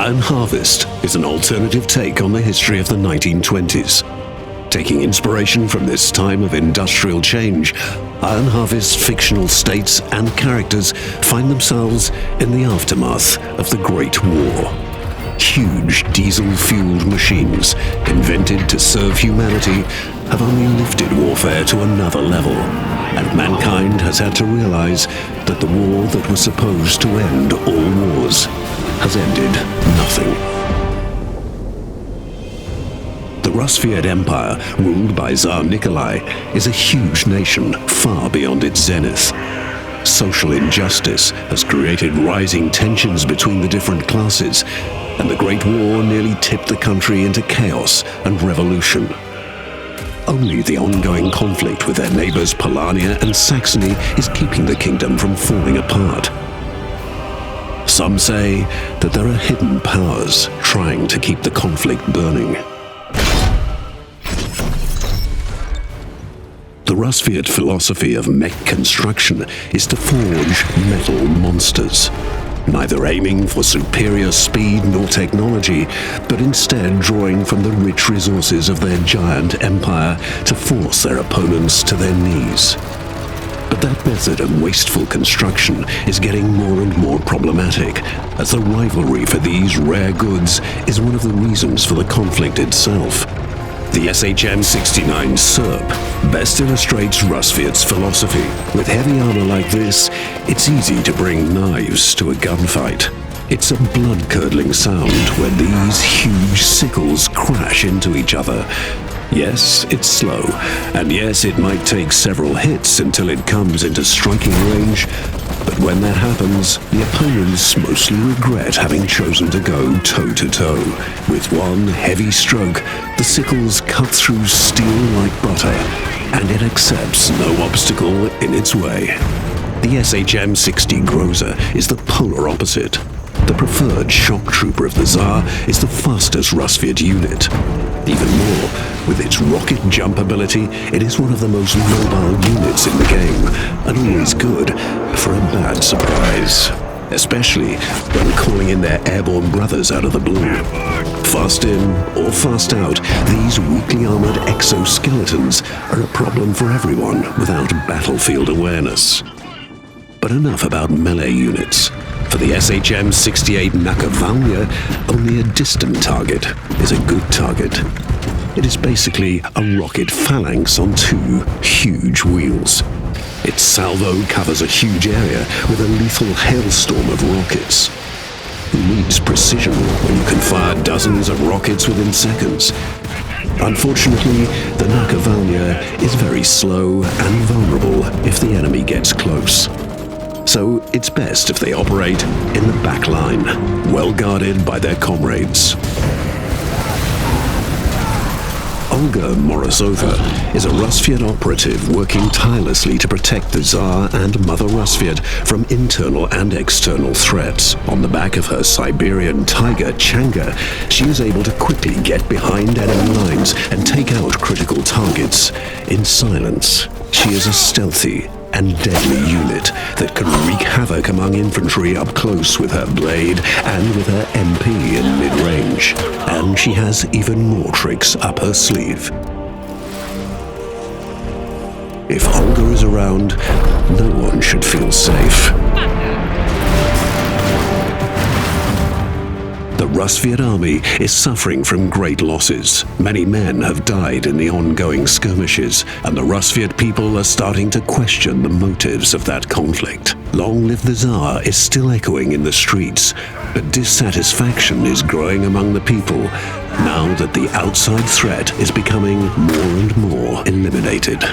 Iron Harvest is an alternative take on the history of the 1920s. Taking inspiration from this time of industrial change, Iron Harvest's fictional states and characters find themselves in the aftermath of the Great War. Huge diesel-fueled machines, invented to serve humanity, have only lifted warfare to another level, and mankind has had to realize that the war that was supposed to end all wars has ended nothing. The Rusviet Empire, ruled by Tsar Nikolai, is a huge nation far beyond its zenith. Social injustice has created rising tensions between the different classes, and the Great War nearly tipped the country into chaos and revolution. Only the ongoing conflict with their neighbors Polania and Saxony is keeping the kingdom from falling apart. Some say that there are hidden powers trying to keep the conflict burning. The Rusviet philosophy of mech construction is to forge metal monsters, neither aiming for superior speed nor technology, but instead drawing from the rich resources of their giant empire to force their opponents to their knees. But that method of wasteful construction is getting more and more problematic, as the rivalry for these rare goods is one of the reasons for the conflict itself. The SHM-69 SERP best illustrates Rusviet's philosophy. With heavy armor like this, it's easy to bring knives to a gunfight. It's a blood-curdling sound when these huge sickles crash into each other. Yes, it's slow, and yes, it might take several hits until it comes into striking range, but when that happens, the opponents mostly regret having chosen to go toe-to-toe. With one heavy stroke, the sickles cut through steel like butter, and it accepts no obstacle in its way. The SHM-60 Groza is the polar opposite. The preferred shock trooper of the Tsar is the fastest Rusviet unit. Even more, with its rocket jump ability, it is one of the most mobile units in the game, and always good for a bad surprise. Especially when calling in their airborne brothers out of the blue. Fast in or fast out, these weakly armored exoskeletons are a problem for everyone without battlefield awareness. But enough about melee units. For the SHM-68 Nakovalnya, only a distant target is a good target. It is basically a rocket phalanx on two huge wheels. Its salvo covers a huge area with a lethal hailstorm of rockets. Who needs precision when you can fire dozens of rockets within seconds? Unfortunately, the Nakovalnya is very slow and vulnerable if the enemy gets close. So it's best if they operate in the back line, well guarded by their comrades. Olga Morozova is a Rusviet operative working tirelessly to protect the Tsar and Mother Rusviet from internal and external threats. On the back of her Siberian tiger, Changa, she is able to quickly get behind enemy lines and take out critical targets in silence. She is a stealthy and deadly unit that can wreak havoc among infantry up close with her blade and with her MP in mid-range. And she has even more tricks up her sleeve. If Olga is around, no one should feel safe. The Rusviet army is suffering from great losses. Many men have died in the ongoing skirmishes, and the Rusviet people are starting to question the motives of that conflict. Long Live the Tsar is still echoing in the streets, but dissatisfaction is growing among the people now that the outside threat is becoming more and more eliminated.